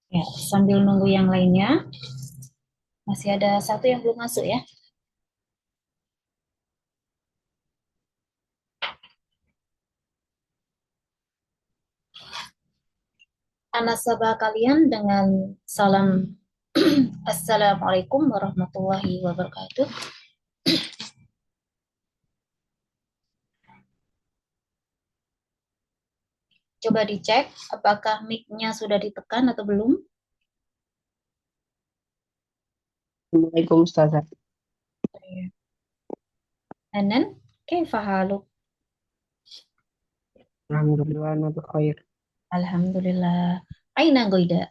Ya, sambil nunggu yang lainnya, masih ada satu yang belum masuk ya. Anas sabah kalian dengan salam Assalamualaikum warahmatullahi wabarakatuh. Coba dicek apakah mic-nya sudah ditekan atau belum. Assalamualaikum Ustazah. Hanan, kaifa haluk? Alhamdulillah, nabi khair. Alhamdulillah. Aina Goida?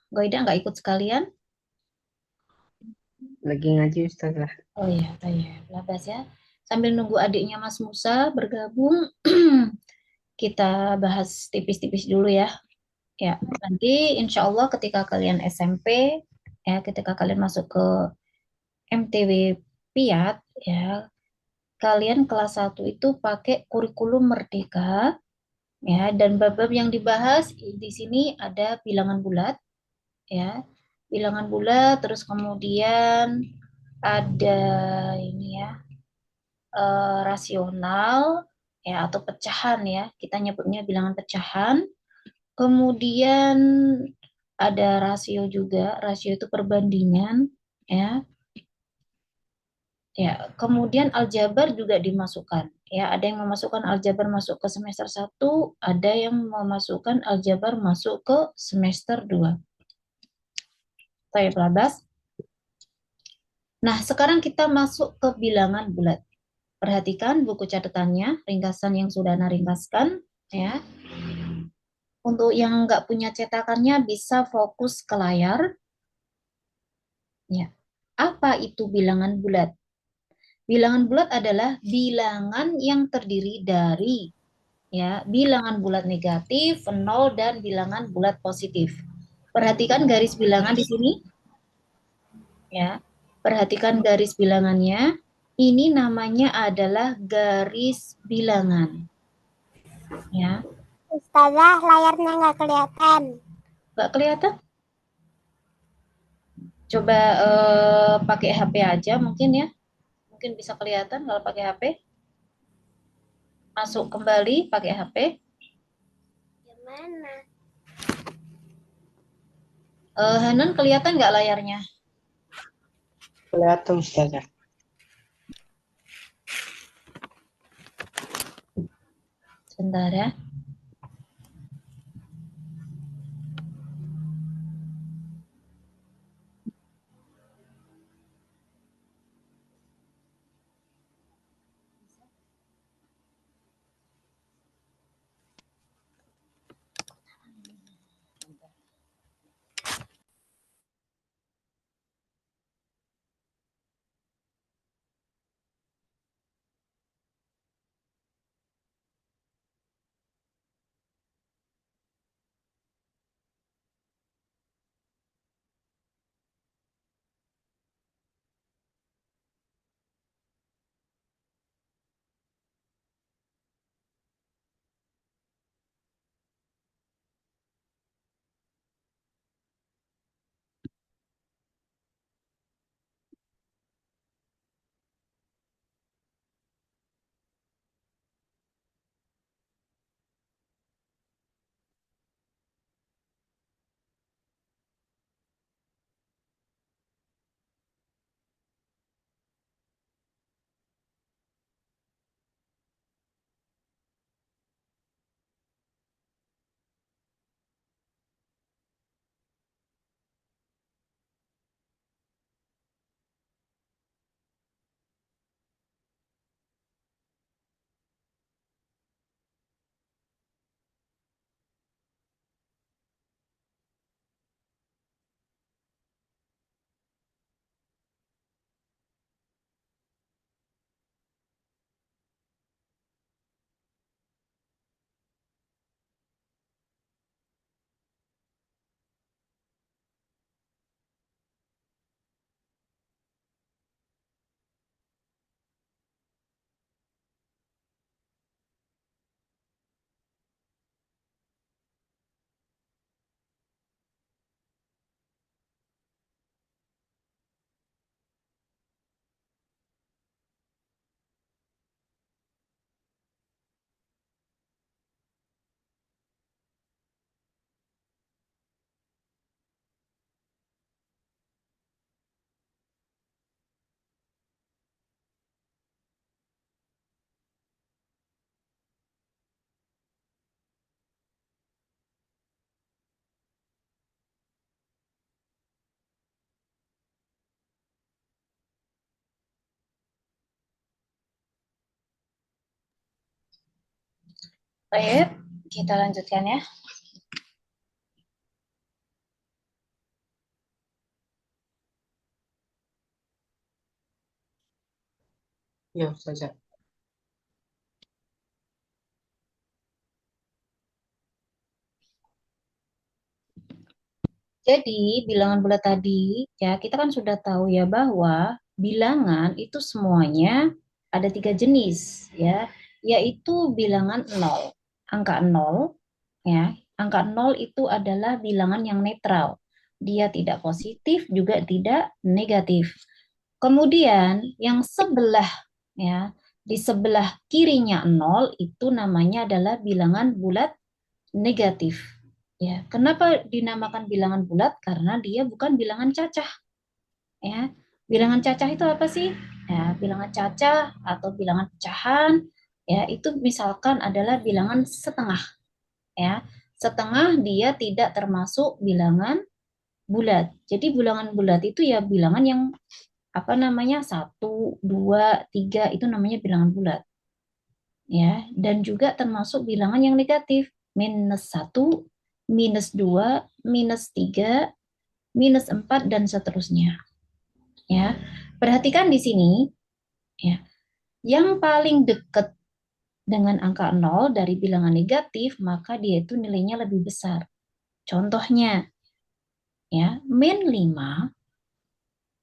Goida nggak ikut sekalian? Lagi ngaji Ustazah. Oh iya, iya, labas ya. Sambil nunggu adiknya Mas Musa bergabung, kita bahas tipis-tipis dulu ya. Ya, nanti insya Allah ketika kalian SMP, ya, ketika kalian masuk ke MTW Piat, ya, kalian kelas satu itu pakai kurikulum Merdeka, ya, dan bab-bab yang dibahas di sini ada bilangan bulat, ya, bilangan bulat, terus kemudian ada ini ya, rasional, ya, atau pecahan ya, kita nyebutnya bilangan pecahan. Kemudian ada rasio juga, rasio itu perbandingan, ya. Ya, kemudian aljabar juga dimasukkan. Ya, ada yang memasukkan aljabar masuk ke semester satu, ada yang memasukkan aljabar masuk ke semester 2. Saya Labas. Nah, sekarang kita masuk ke bilangan bulat. Perhatikan buku catatannya, ringkasan yang sudah Ana ringkaskan, ya. Untuk yang nggak punya cetakannya bisa fokus ke layar, ya. Apa itu bilangan bulat? Bilangan bulat adalah bilangan yang terdiri dari, ya, bilangan bulat negatif, nol, dan bilangan bulat positif. Perhatikan garis bilangan di sini, ya. Perhatikan garis bilangannya. Ini namanya adalah garis bilangan, ya. Ustazah, layarnya nggak kelihatan. Nggak kelihatan? Coba pakai HP aja mungkin ya. Mungkin bisa kelihatan kalau pakai HP. Masuk kembali pakai HP. Gimana? Hanan kelihatan nggak layarnya? Kelihatan Ustazah. Sebentar ya. Baik, kita lanjutkan ya. Ya, Ustazah. Jadi, bilangan bulat tadi, ya kita kan sudah tahu ya bahwa bilangan itu semuanya ada 3 jenis, ya, yaitu bilangan 0, angka 0, ya. Angka 0 itu adalah bilangan yang netral. Dia tidak positif, juga tidak negatif. Kemudian yang sebelah, ya, di sebelah kirinya 0 itu namanya adalah bilangan bulat negatif. Ya, kenapa dinamakan bilangan bulat? Karena dia bukan bilangan cacah. Ya, bilangan cacah itu apa sih? Ya, bilangan cacah atau bilangan pecahan, ya itu misalkan adalah bilangan setengah. Ya, setengah dia tidak termasuk bilangan bulat. Jadi bilangan bulat itu ya bilangan yang apa namanya 1, 2, 3 itu namanya bilangan bulat. Ya, dan juga termasuk bilangan yang negatif, -1, -2, -3, -4 dan seterusnya. Ya. Perhatikan di sini ya. Yang paling dekat dengan angka 0 dari bilangan negatif, maka dia itu nilainya lebih besar. Contohnya ya, -5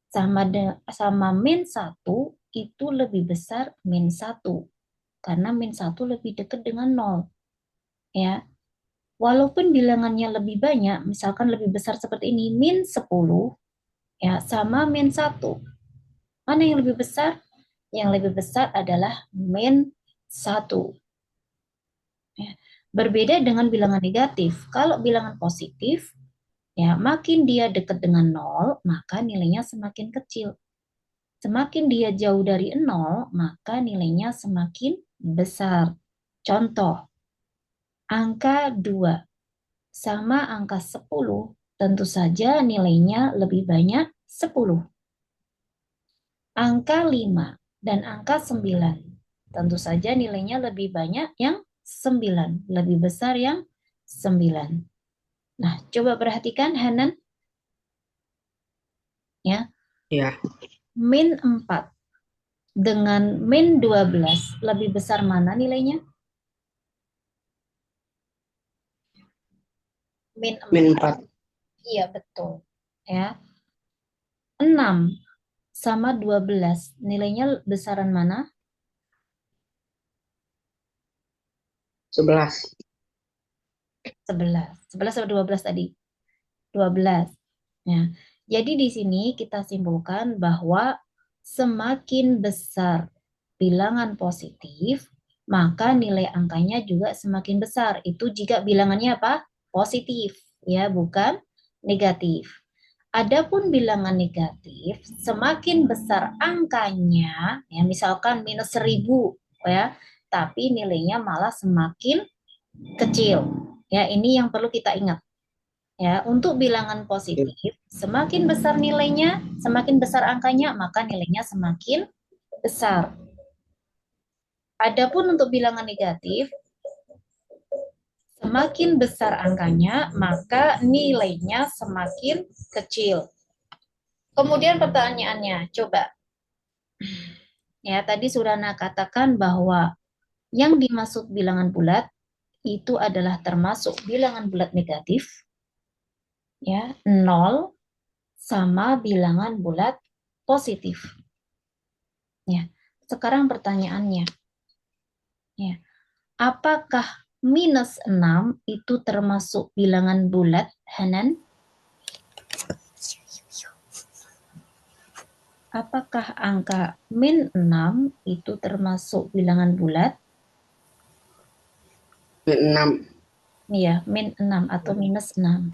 sama -1 itu lebih besar -1 karena -1 lebih dekat dengan 0. Ya, walaupun bilangannya lebih banyak, misalkan lebih besar seperti ini, -10 ya sama -1. Mana yang lebih besar? Yang lebih besar adalah -1. Ya. Berbeda dengan bilangan negatif. Kalau bilangan positif, ya makin dia dekat dengan 0, maka nilainya semakin kecil. Semakin dia jauh dari 0, maka nilainya semakin besar. Contoh, angka 2 sama angka 10, tentu saja nilainya lebih banyak 10. Angka 5 dan angka 9, tentu saja nilainya lebih banyak yang 9, lebih besar yang 9. Nah, coba perhatikan Hanan, ya. Ya. -4 dengan -12 lebih besar mana nilainya? -4. -4. Iya, betul. Ya. 6 sama 12 nilainya besaran mana? 11. 11. 11 atau 12 tadi? 12. Ya. Jadi di sini kita simpulkan bahwa semakin besar bilangan positif, maka nilai angkanya juga semakin besar. Itu jika bilangannya apa? Positif, ya, bukan negatif. Adapun bilangan negatif, semakin besar angkanya, ya misalkan -1000, ya, tapi nilainya malah semakin kecil. Ya, ini yang perlu kita ingat. Ya, untuk bilangan positif, semakin besar nilainya, semakin besar angkanya, maka nilainya semakin besar. Adapun untuk bilangan negatif, semakin besar angkanya, maka nilainya semakin kecil. Kemudian pertanyaannya, coba. Ya, tadi Surana katakan bahwa yang dimaksud bilangan bulat itu adalah termasuk bilangan bulat negatif, ya, 0 sama bilangan bulat positif. Ya, sekarang pertanyaannya, ya, apakah -6 itu termasuk bilangan bulat, Hanan? Apakah angka -6 itu termasuk bilangan bulat? -6. Iya, -6 atau -6.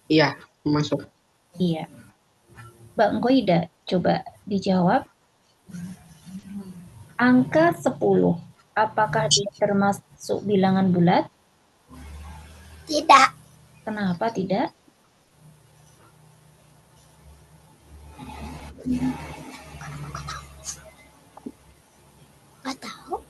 Iya, masuk. Iya. Mbak Ngoida, coba dijawab. Angka 10, apakah dia termasuk bilangan bulat? Tidak. Kenapa tidak? Nggak tahu.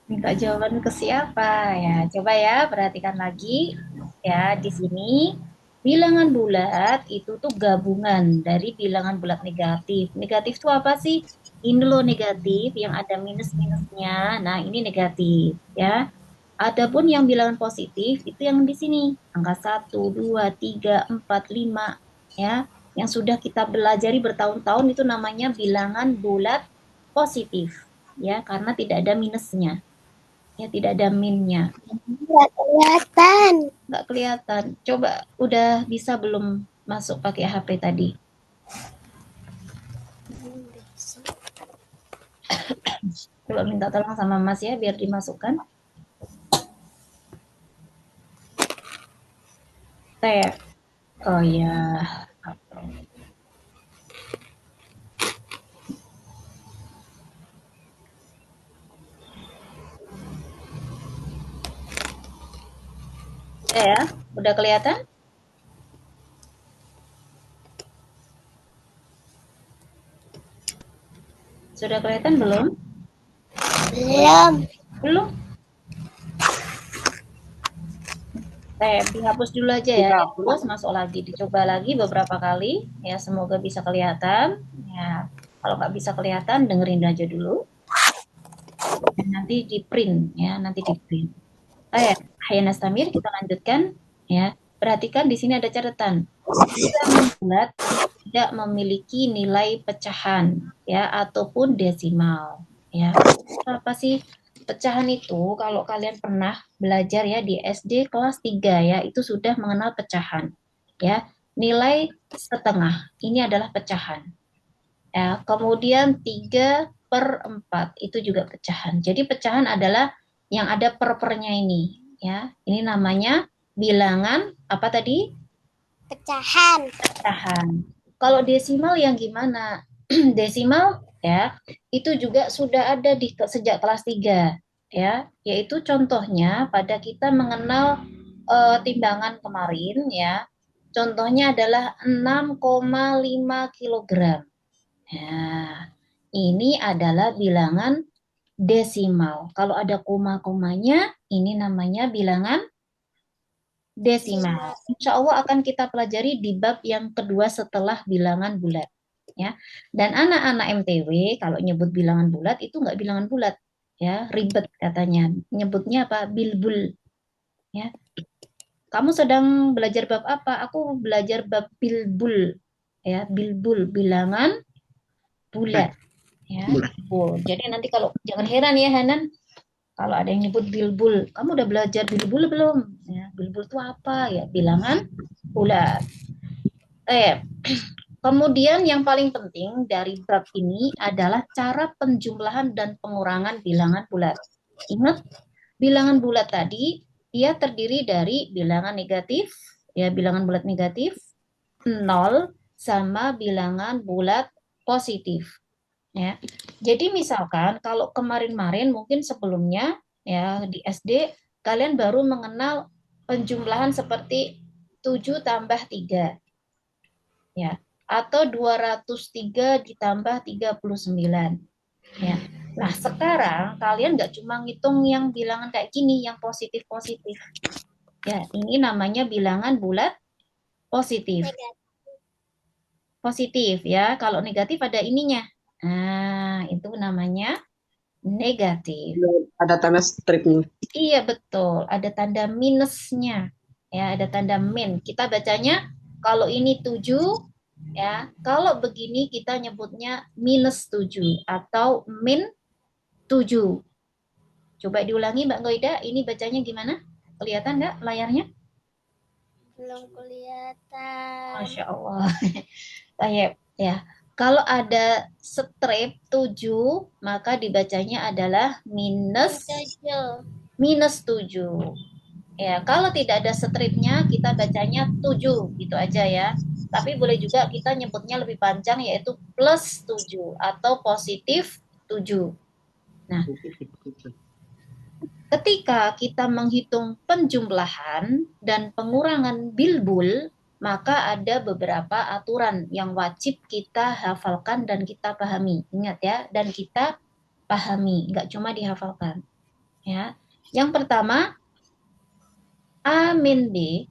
Minta jawaban ke siapa ya? Coba ya, perhatikan lagi. Ya, di sini bilangan bulat itu tuh gabungan dari bilangan bulat negatif. Negatif itu apa sih? Ini loh negatif yang ada minus-minusnya. Nah, ini negatif ya. Adapun yang bilangan positif itu yang di sini. Angka 1, 2, 3, 4, 5 ya. Yang sudah kita belajari bertahun-tahun itu namanya bilangan bulat positif ya, karena tidak ada minusnya. Ya, tidak ada minnya. Nggak kelihatan. Nggak kelihatan. Coba udah bisa belum masuk pakai HP tadi? Coba minta tolong sama Mas ya biar dimasukkan. Tab. Oh ya. Ya, udah kelihatan? Sudah kelihatan belum? Belum. Belum. Dihapus dulu aja ya. Udah, Dihapus, masuk lagi, dicoba lagi beberapa kali. Ya, semoga bisa kelihatan. Ya, kalau nggak bisa kelihatan, dengerin aja dulu. Dan nanti di print ya, nanti di print. Hai Nastamir, kita lanjutkan ya. Perhatikan di sini ada catatan. Bilangan bulat tidak memiliki nilai pecahan ya ataupun desimal ya. Apa sih pecahan itu? Kalau kalian pernah belajar ya di SD kelas 3 ya, itu sudah mengenal pecahan ya. Nilai setengah ini adalah pecahan. Ya, kemudian 3/4 itu juga pecahan. Jadi pecahan adalah yang ada per-pernya ini ya. Ini namanya bilangan apa tadi? Pecahan. Pecahan. Kalau desimal yang gimana? Desimal ya, itu juga sudah ada di sejak kelas 3 ya, yaitu contohnya pada kita mengenal timbangan kemarin ya. Contohnya adalah 6,5 kilogram. Nah, ini adalah bilangan desimal. Kalau ada koma-komanya, ini namanya bilangan desimal. Insya Allah akan kita pelajari di bab yang kedua setelah bilangan bulat. Ya. Dan anak-anak MTW kalau nyebut bilangan bulat itu nggak bilangan bulat, ya ribet katanya. Nyebutnya apa? Bilbul. Ya. Kamu sedang belajar bab apa? Aku belajar bab bilbul. Ya, bilbul bilangan bulat. Ya, bilbul. Jadi nanti kalau jangan heran ya Hanan, kalau ada yang nyebut bilbul, kamu udah belajar bilbul belum? Ya, bilbul itu apa? Ya, bilangan bulat. Kemudian yang paling penting dari bab ini adalah cara penjumlahan dan pengurangan bilangan bulat. Ingat, bilangan bulat tadi dia terdiri dari bilangan negatif, ya bilangan bulat negatif, 0 sama bilangan bulat positif. Ya. Jadi misalkan kalau kemarin-marin mungkin sebelumnya ya di SD kalian baru mengenal penjumlahan seperti 7 tambah 3 ya atau 203 ditambah 39 ya. Nah, sekarang kalian nggak cuma ngitung yang bilangan kayak gini yang positif-positif. Ya, ini namanya bilangan bulat positif. Positif ya. Kalau negatif ada ininya. Nah, itu namanya negatif. ada tanda stripnya. Iya betul, ada tanda minusnya. Ya, ada tanda min. Kita bacanya kalau ini 7 ya, kalau begini kita nyebutnya -7 atau -7. Coba diulangi Mbak Goida, ini bacanya gimana? Kelihatan nggak layarnya? Belum kelihatan. Masya Allah. Kayak ya. Kalau ada strip 7, maka dibacanya adalah -7. Ya, kalau tidak ada stripnya, kita bacanya 7, gitu aja ya. Tapi boleh juga kita nyebutnya lebih panjang, yaitu +7 atau positif 7. Nah, ketika kita menghitung penjumlahan dan pengurangan bilbul, maka ada beberapa aturan yang wajib kita hafalkan dan kita pahami. Ingat ya, dan kita pahami, nggak cuma dihafalkan. Ya. Yang pertama, A min B,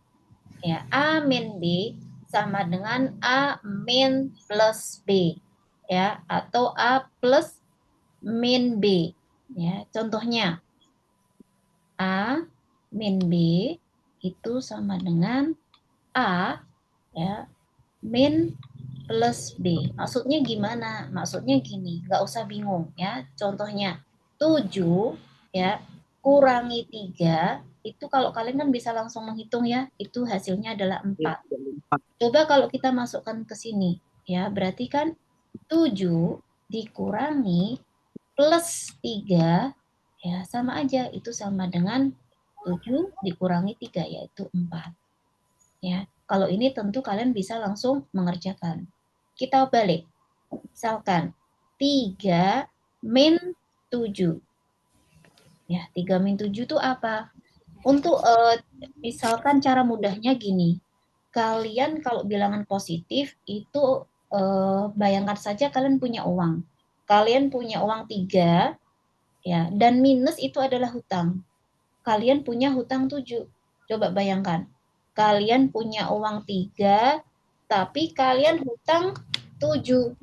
ya, A min B sama dengan A min plus B, ya, atau A plus min B. Ya, contohnya A min B itu sama dengan A, ya, min plus B. Maksudnya gimana? Maksudnya gini, nggak usah bingung ya. Contohnya 7 ya kurangi 3 itu kalau kalian kan bisa langsung menghitung ya, itu hasilnya adalah Ya, 4. Coba kalau kita masukkan ke sini ya, berarti kan 7 dikurangi plus 3 ya sama aja, itu sama dengan 7 dikurangi 3 yaitu 4. Ya, kalau ini tentu kalian bisa langsung mengerjakan. Kita balik. Misalkan 3 min 7. Ya, 3 min 7 itu apa? Untuk misalkan cara mudahnya gini. Kalian kalau bilangan positif itu bayangkan saja kalian punya uang. Kalian punya uang 3 ya, dan minus itu adalah hutang. Kalian punya hutang 7. Coba bayangkan. Kalian punya uang 3 tapi kalian hutang 7.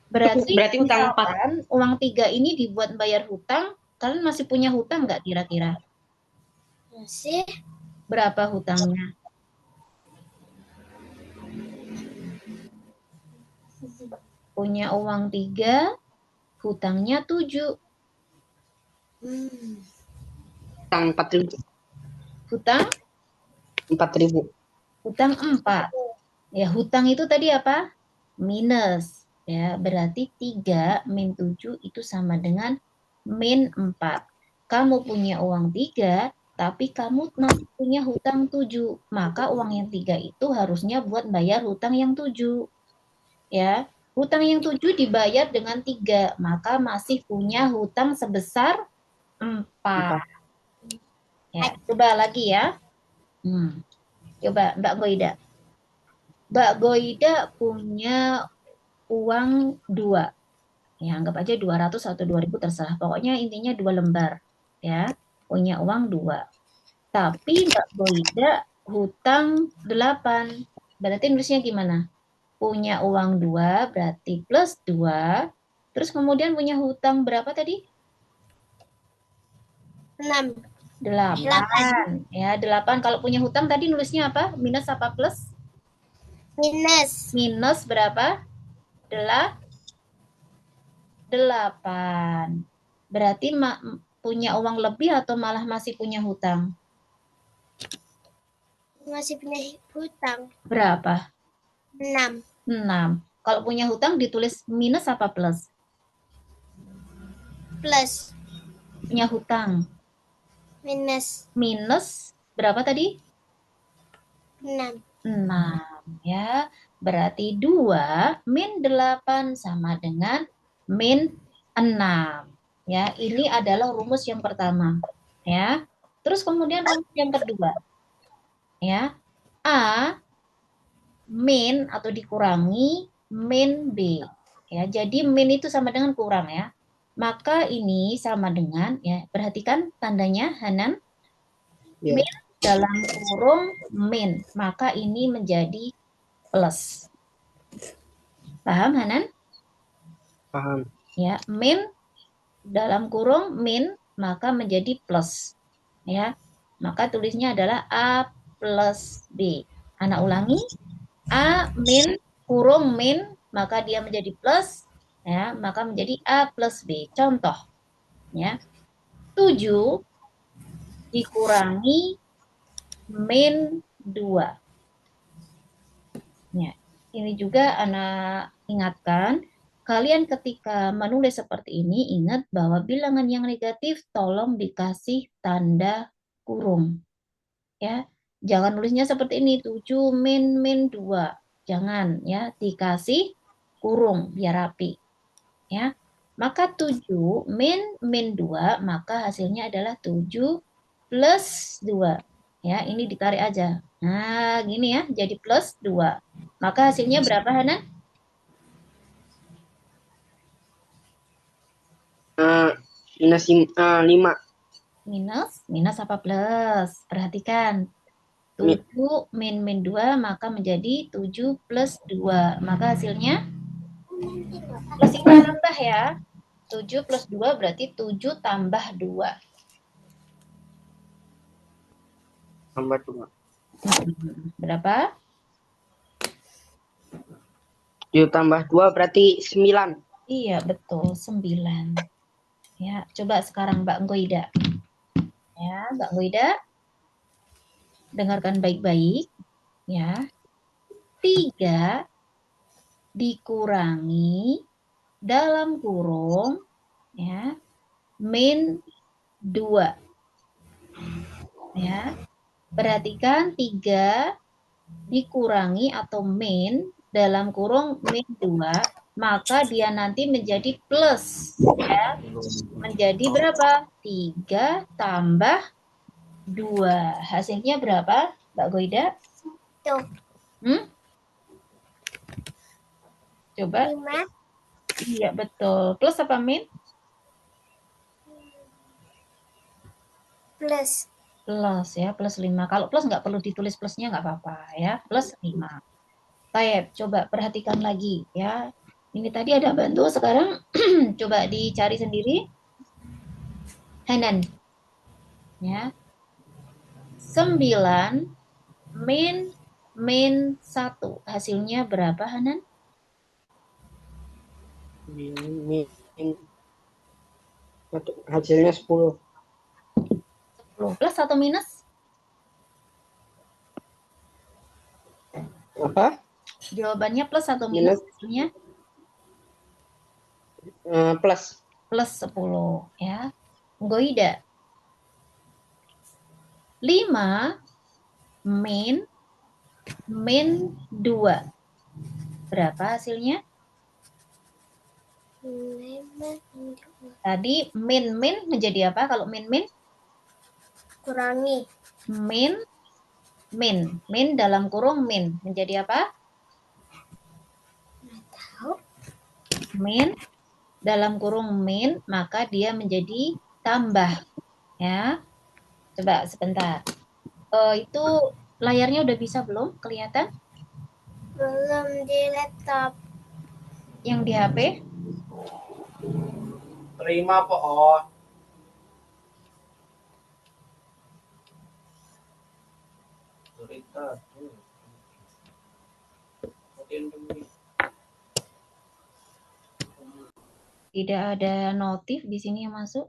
Berarti Berarti hutang 4. misalkan uang 3 ini dibuat bayar hutang, kalian masih punya hutang nggak kira-kira? Masih Berapa hutangnya? Punya uang 3, hutangnya 7. Hutang 4.000. Hutang? 4.000. Hutang 4. Ya, hutang itu tadi apa? Minus. Ya, berarti 3 min 7 itu sama dengan min 4. Kamu punya uang 3, tapi kamu masih punya hutang 7. Maka uang yang 3 itu harusnya buat bayar hutang yang 7. Ya, hutang yang 7 dibayar dengan 3, maka masih punya hutang sebesar 4. 4. Ya, coba lagi ya. Coba Mbak Goida. Mbak Goida punya uang 2. Ya, anggap aja 200 atau 2000 terserah. Pokoknya intinya 2 lembar. Ya, punya uang 2. Tapi Mbak Goida hutang 8. Berarti nulisnya gimana? Punya uang 2 berarti plus 2. Terus kemudian punya hutang berapa tadi? 6. 8. Ya, 8. Kalau punya hutang tadi nulisnya apa? Minus apa plus? Minus. Minus berapa? 8. Berarti punya uang lebih atau malah masih punya hutang? Masih punya hutang. Berapa? 6. 6. Kalau punya hutang ditulis minus apa plus? Plus. Punya hutang. Minus. Minus berapa tadi? 6. 6. Ya, berarti 2 min 8 sama dengan min 6. Ya, ini adalah rumus yang pertama. Ya. Terus kemudian rumus yang kedua. Ya. A min atau dikurangi min B. Ya, jadi min itu sama dengan kurang ya. Maka ini sama dengan ya, perhatikan tandanya Hanan. Ya, Min dalam kurung min, maka ini menjadi plus. Paham Hanan? paham. Ya, min dalam kurung min maka menjadi plus. Ya. Maka tulisnya adalah A plus B. Anak ulangi. A min kurung min maka dia menjadi plus ya, maka menjadi A plus B. Contoh ya. 7 dikurangi min 2. Ya, ini juga anak ingatkan, kalian ketika menulis seperti ini ingat bahwa bilangan yang negatif tolong dikasih tanda kurung. Ya, jangan nulisnya seperti ini 7 min min 2. Jangan ya, dikasih kurung biar rapi. Ya. Maka 7 min min 2 maka hasilnya adalah 7 plus 2. Ya, ini ditarik aja. Nah, gini ya, jadi plus 2. Maka hasilnya berapa, Hana? Eh, -5. Minus apa plus? Perhatikan. 7 min 2 maka menjadi 7 plus 2. Maka hasilnya plus ini tambah ya. 7 plus 2 berarti 7 tambah 2. Tambah 2. Berapa? 7 tambah 2 berarti 9. Iya, betul. 9. Ya, coba sekarang Mbak Ngoida. Ya, Mbak Ngoida. Dengarkan baik-baik. Ya. 3 dikurangi dalam kurung ya min 2 ya. Perhatikan 3 dikurangi atau min dalam kurung min 2, maka dia nanti menjadi plus ya. Menjadi berapa? 3 tambah 2. Hasilnya berapa, Mbak Goida? Tuh. Coba. 5. Iya, betul. Plus apa min? Plus. Plus ya, plus 5. Kalau plus nggak perlu ditulis plusnya nggak apa-apa ya, plus 5. Baik, coba perhatikan lagi ya. Ini tadi ada bantu, sekarang coba dicari sendiri. Hanan. Ya. 9 min 1. Hasilnya berapa, Hanan? Hasilnya 10. 10. Plus atau minus? Apa? Jawabannya plus atau minus hasilnya? Plus. Plus 10 ya. Goida. 5 min 2. Berapa hasilnya? Tadi min menjadi apa kalau min? Kurangi. Min dalam kurung min menjadi apa? Nggak tahu. Min dalam kurung min, maka dia menjadi tambah ya. Coba sebentar. Itu layarnya udah bisa belum kelihatan? Belum di laptop. Yang di HP? Terima, Po. Tidak ada notif di sini yang masuk.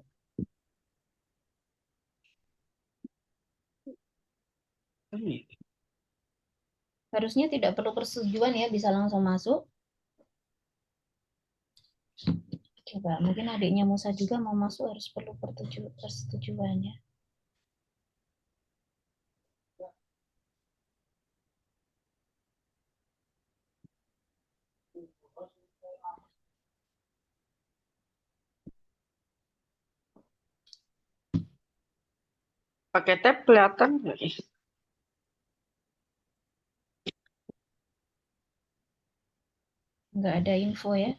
Harusnya tidak perlu persetujuan ya, bisa langsung masuk. Coba, mungkin adiknya Musa juga mau masuk, harus perlu persetujuannya. Pakai tab kelihatan nggak? Nggak ada info ya.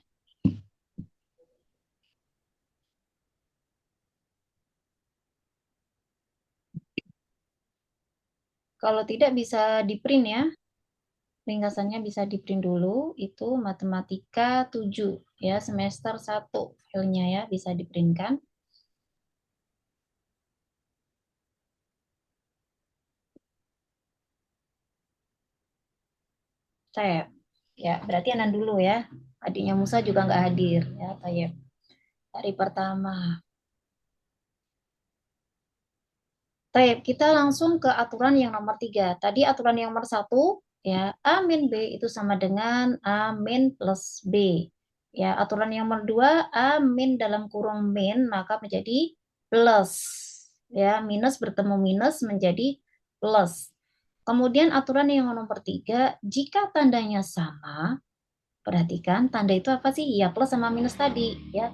Kalau tidak bisa di print ya. Ringkasannya bisa di print dulu. Itu matematika 7 ya, semester 1 filenya ya, bisa di printkan. Tayeb. Ya, berarti Anan dulu ya. Adiknya Musa juga nggak hadir ya, Tayeb. Hari pertama. Tayeb, kita langsung ke aturan yang nomor 3. Tadi aturan yang nomor 1 ya, A min B itu sama dengan A min plus B. Ya, aturan yang nomor 2, A min dalam kurung min maka menjadi plus. Ya, minus bertemu minus menjadi plus. Kemudian aturan yang nomor 3, jika tandanya sama, perhatikan tanda itu apa sih? Ya, plus sama minus tadi ya.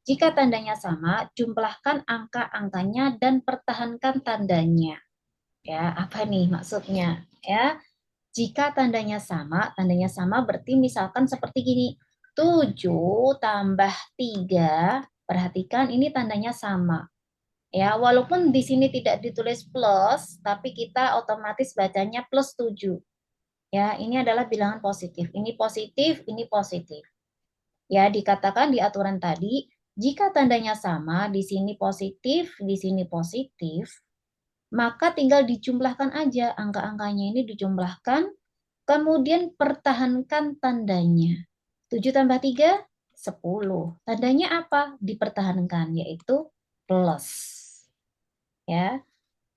Jika tandanya sama, jumlahkan angka-angkanya dan pertahankan tandanya. Ya, apa nih maksudnya? Ya, jika tandanya sama berarti misalkan seperti gini. 7 tambah 3 Perhatikan ini tandanya sama. Ya, walaupun di sini tidak ditulis plus, tapi kita otomatis bacanya plus 7. Ya, ini adalah bilangan positif. Ini positif, ini positif. Ya, dikatakan di aturan tadi, jika tandanya sama, di sini positif, maka tinggal dijumlahkan aja. Angka-angkanya ini dijumlahkan, kemudian pertahankan tandanya. 7 tambah 3, 10. Tandanya apa? Dipertahankan, yaitu plus. Ya,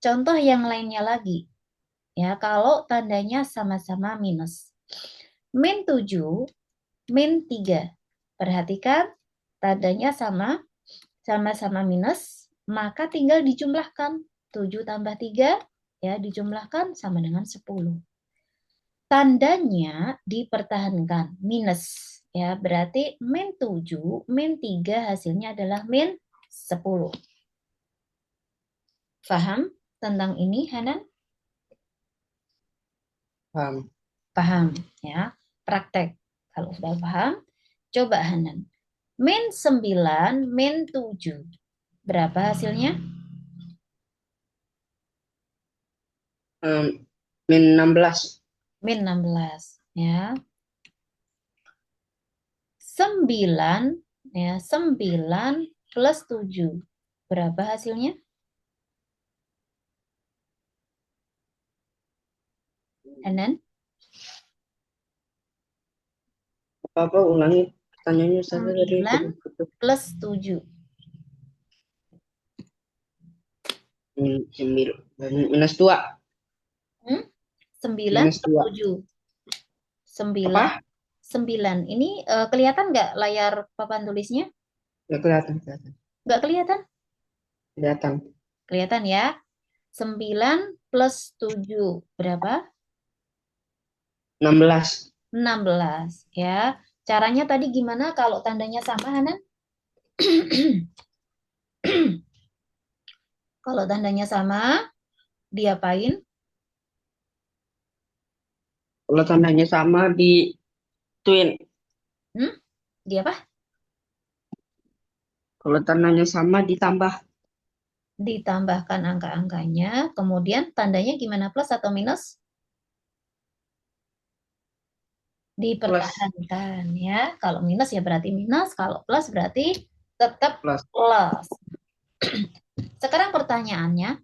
contoh yang lainnya lagi. Ya, kalau tandanya sama-sama minus. Min 7, min 3. Perhatikan, tandanya sama-sama minus, maka tinggal dijumlahkan. 7 tambah 3, ya, dijumlahkan sama dengan 10. Tandanya dipertahankan, minus. Ya, berarti min 7, min 3 hasilnya adalah min 10. Paham tentang ini, Hanan? Paham. Paham, ya. Praktek. Kalau sudah paham, coba Hanan. Min 9, min 7. Berapa hasilnya? Min 16. Min 16, ya. 9, ya, 9 plus 7. Berapa hasilnya? Hanan? Apa ulangi pertanyaannya saya tadi 9 plus 7. Minus 2. 9 Minus plus 2. 7. 9. Apa? 9. Ini kelihatan nggak layar papan tulisnya? Nggak kelihatan. Nggak kelihatan? Kelihatan. Kelihatan ya. 9 plus 7. Berapa? 16. 16. Ya. Caranya tadi gimana kalau tandanya sama, Hanan? Kalau tandanya sama, diapain? Kalau tandanya sama di twin. Di apa? Kalau tandanya sama ditambah. Ditambahkan angka-angkanya, kemudian tandanya gimana? Plus atau minus? Dipertahankan ya. Kalau minus ya berarti minus, kalau plus berarti tetap Plus. plus. Sekarang pertanyaannya,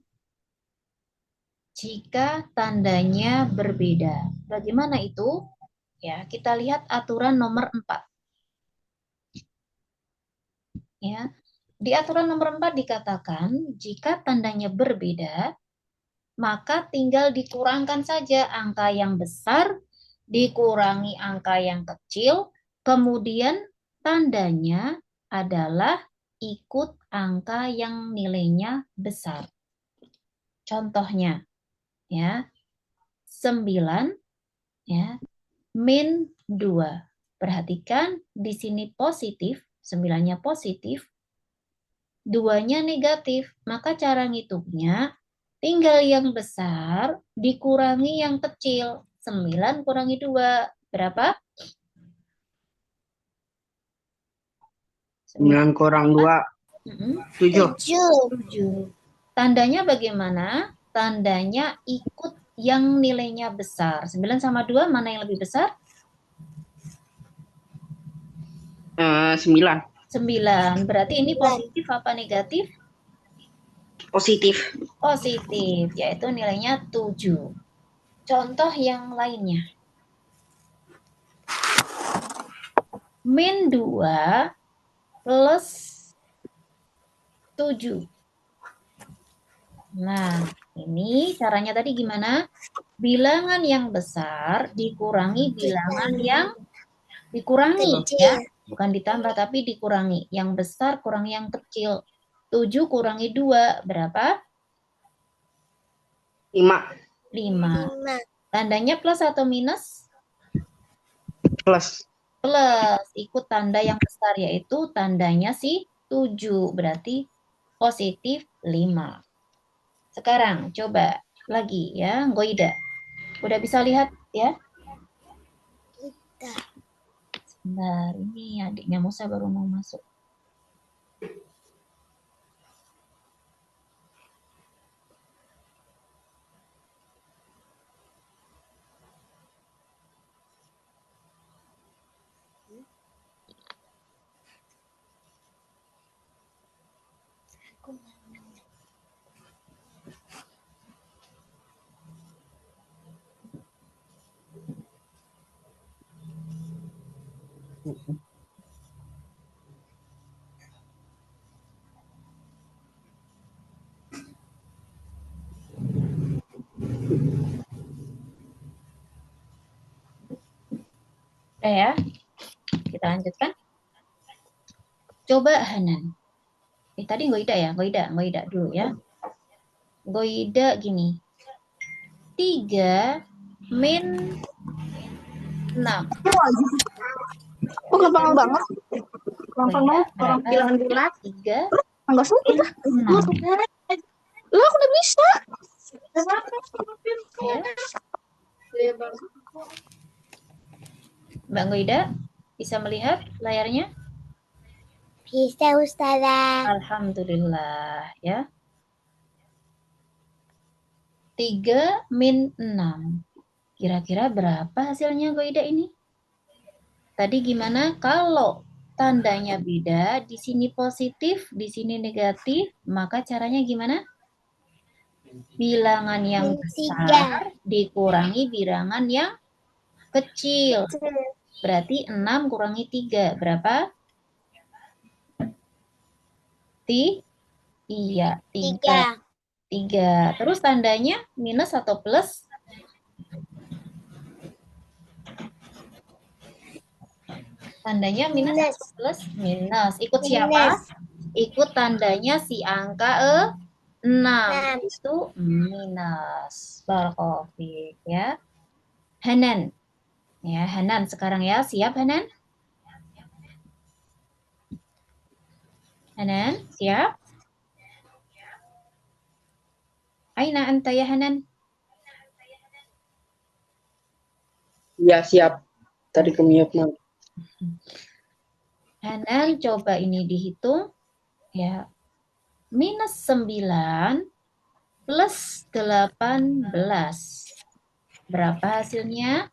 jika tandanya berbeda, bagaimana itu? Ya, kita lihat aturan nomor 4. Ya. Di aturan nomor 4 dikatakan, jika tandanya berbeda, maka tinggal dikurangkan saja angka yang besar, dikurangi angka yang kecil, kemudian tandanya adalah ikut angka yang nilainya besar. Contohnya, ya, 9, ya, min 2. Perhatikan, di sini positif, 9-nya positif, 2-nya negatif. Maka cara ngitungnya, tinggal yang besar dikurangi yang kecil. 9 kurangi 2. Berapa? 9 kurang 2. 7. 7. Tandanya bagaimana? Tandanya ikut yang nilainya besar. 9 sama 2 mana yang lebih besar? 9. 9. Berarti ini positif apa negatif? Positif. Positif, yaitu nilainya 7. Contoh yang lainnya. Min 2 plus 7. Nah, ini caranya tadi gimana? Bilangan yang besar dikurangi bilangan yang dikurangi, ya. Bukan ditambah, tapi dikurangi. Yang besar kurangi yang kecil. 7 kurangi 2, berapa? 5. 5. Tandanya plus atau minus? Plus. Plus. Ikut tanda yang besar, yaitu tandanya si 7. Berarti positif 5. Sekarang coba lagi ya, Goida. Udah bisa lihat ya? Sebentar, ini adiknya Musa baru mau masuk. Udah ya, kita lanjutkan. Coba Hanan. Tadi Goida ya, Goida dulu ya. Goida gini. 3 min 6. Oh, gampang banget. Gampang banget. Orang bilangan bulat. 3 Enggak sulit lah. 6. Lah, aku udah bisa. Ya. Mbak Goida bisa melihat layarnya? Bisa, Ustazah. Alhamdulillah ya. 3 min 6. Kira-kira berapa hasilnya Goida ini? Tadi gimana? Kalau tandanya beda, di sini positif, di sini negatif, maka caranya gimana? Bilangan yang besar dikurangi bilangan yang kecil. Berarti 6 kurangi 3. Berapa? Iya, 3. 3. Terus tandanya minus atau plus? Tandanya minus atau plus? Minus. Ikut siapa? Ikut tandanya si angka 6. Itu minus. Barakallahu fiik ya. Hanan. Ya, Hanan sekarang ya. Siap Hanan? Hanan, siap? Aina anta ya Hanan? Ya, siap. Tadi ke-mute, Mam. Hanan coba ini dihitung ya. Minus 9 plus 18. Berapa hasilnya?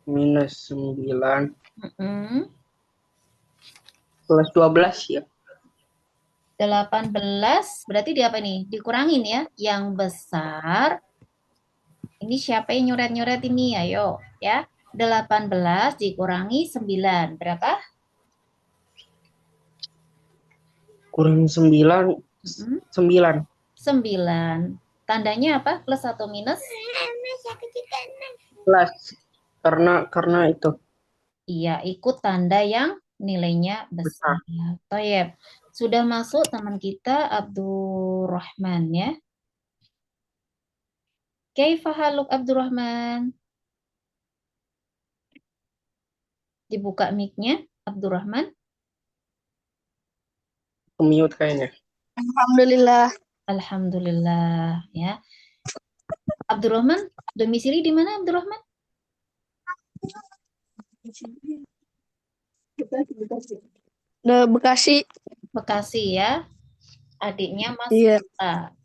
Minus 9 Mm-mm. plus 12 ya. 18 berarti di apa nih? Dikurangin ya. Yang besar. Ini siapa yang nyuret-nyuret ini? Ayo ya. 18 dikurangi 9. Berapa? Kurang 9. 9. 9. Tandanya apa? Plus atau minus? Plus. Karena itu. Iya, ikut tanda yang nilainya besar. Toyeb. Sudah masuk teman kita Abdurrahman ya. Kaifa haluk Abdurrahman? Dibuka mic-nya Abdurrahman. Ke-mute kayaknya. Alhamdulillah. Alhamdulillah ya. Abdurrahman, domisili di mana Abdurrahman? Bekasi. Bekasi ya. Adiknya Mas Iya.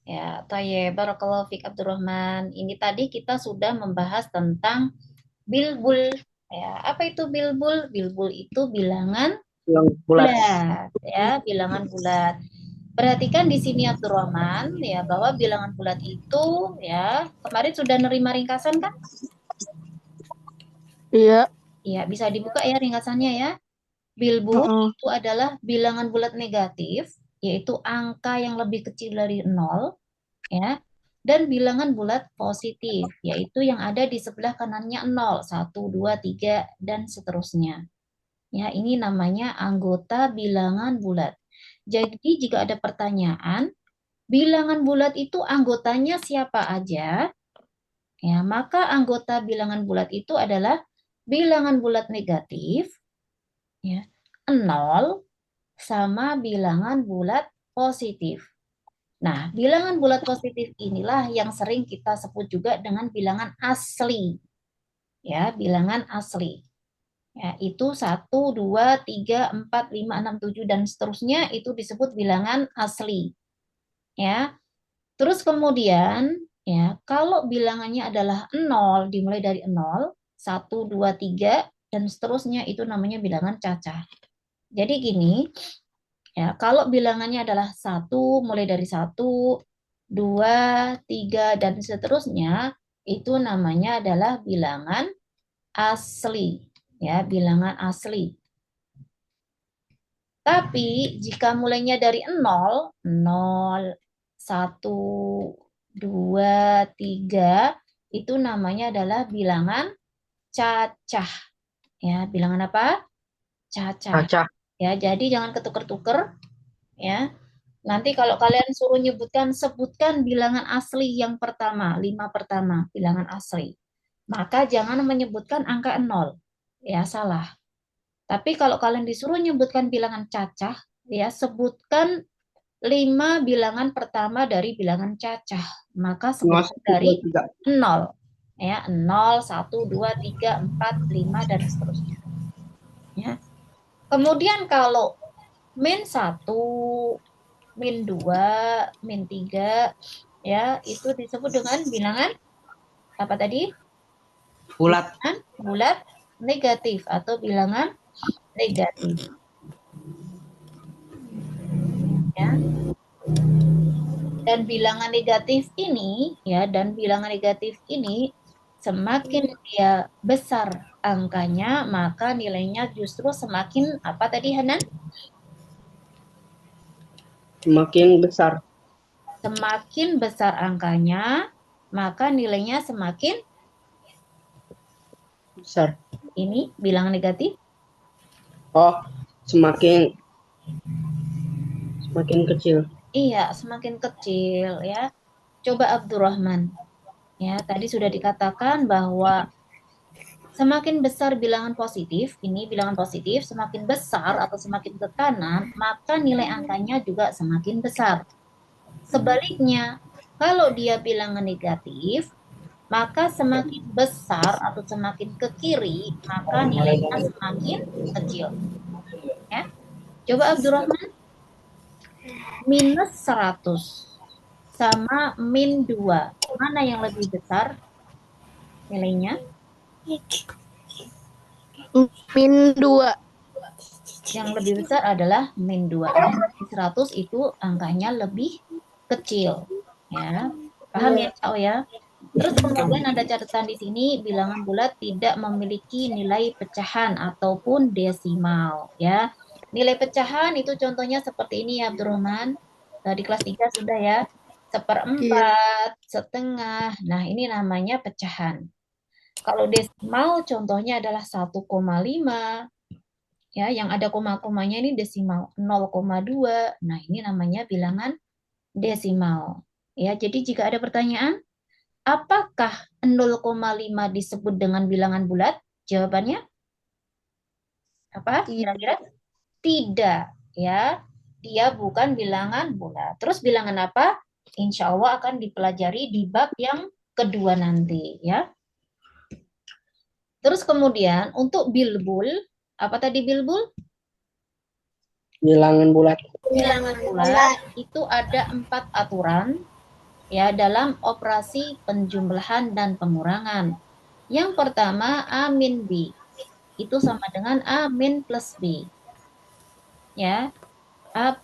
Ya, Tayyib. Barakallahu fiik Abdurrahman. Ini tadi kita sudah membahas tentang bilbul. Ya, apa itu bilbul? Bilbul itu bilangan Yang bulat. Ya, bilangan bulat. Perhatikan di sini Abdurrahman ya bahwa bilangan bulat itu ya kemarin sudah nerima ringkasan kan? Iya. Iya, bisa dibuka ya ringkasannya ya. Bilbul itu adalah bilangan bulat negatif, yaitu angka yang lebih kecil dari 0 ya. Dan bilangan bulat positif, yaitu yang ada di sebelah kanannya 0, 1, 2, 3 dan seterusnya. Ya, ini namanya anggota bilangan bulat. Jadi jika ada pertanyaan, bilangan bulat itu anggotanya siapa aja? Ya, maka anggota bilangan bulat itu adalah bilangan bulat negatif, ya, 0 sama bilangan bulat positif. Nah, bilangan bulat positif inilah yang sering kita sebut juga dengan bilangan asli. Ya, bilangan asli. Ya, itu 1, 2, 3, 4, 5, 6, 7, dan seterusnya itu disebut bilangan asli. Ya. Terus kemudian, ya, kalau bilangannya adalah 0, dimulai dari 0, 1, 2, 3, dan seterusnya itu namanya bilangan cacah. Jadi gini, ya, kalau bilangannya adalah 1, mulai dari 1, 2, 3, dan seterusnya, itu namanya adalah bilangan asli. Ya, bilangan asli. Tapi jika mulainya dari 0, 0, 1, 2, 3, itu namanya adalah bilangan cacah. Ya, bilangan apa? Cacah. Cacah. Ya, jadi jangan ketuker-tuker ya. Nanti kalau kalian suruh sebutkan bilangan asli yang pertama, 5 pertama, bilangan asli. Maka jangan menyebutkan angka 0. Ya, salah. Tapi kalau kalian disuruh menyebutkan bilangan cacah, ya sebutkan 5 bilangan pertama dari bilangan cacah. Maka sebutkan dari 0. Ya, 0, 1, 2, 3, 4, 5, dan seterusnya. Ya. Kemudian kalau min 1, min 2, min 3, ya itu disebut dengan bilangan apa tadi? Bulat. Bilangan bulat negatif atau bilangan negatif. Ya. Dan bilangan negatif ini, ya, semakin dia besar angkanya, maka nilainya justru semakin apa tadi Hanan? Semakin besar. Semakin besar angkanya, maka nilainya semakin besar. Ini bilangan negatif? Oh, semakin kecil. Iya, semakin kecil ya. Coba Abdurrahman. Ya, tadi sudah dikatakan bahwa semakin besar bilangan positif, ini bilangan positif, semakin besar atau semakin ke kanan, maka nilai angkanya juga semakin besar. Sebaliknya, kalau dia bilangan negatif, maka semakin besar atau semakin ke kiri, maka nilainya semakin kecil. Ya. Coba Abdurrahman. Minus 100 sama min 2. Mana yang lebih besar nilainya? Min 2. Yang lebih besar adalah min 2. 100 itu angkanya lebih kecil. Ya. Paham ya, Cak ya? Terus kemudian ada catatan di sini, bilangan bulat tidak memiliki nilai pecahan ataupun desimal. Ya. Nilai pecahan itu contohnya seperti ini ya, Abdurrahman. Di kelas 3 sudah ya. 1/4, setengah. Nah, ini namanya pecahan. Kalau desimal contohnya adalah 1,5. Ya, yang ada koma-komanya ini desimal 0,2. Nah, ini namanya bilangan desimal. Ya, jadi jika ada pertanyaan, apakah 0,5 disebut dengan bilangan bulat? Jawabannya apa? Kira-kira? Tidak, ya. Dia bukan bilangan bulat. Terus bilangan apa? Insya Allah akan dipelajari di bab yang kedua nanti, ya. Terus kemudian untuk bilbul, apa tadi bilbul? Bilangan bulat. Bilangan bulat itu ada 4 aturan ya dalam operasi penjumlahan dan pengurangan. Yang pertama A min B. Itu sama dengan A min plus B. Ya. A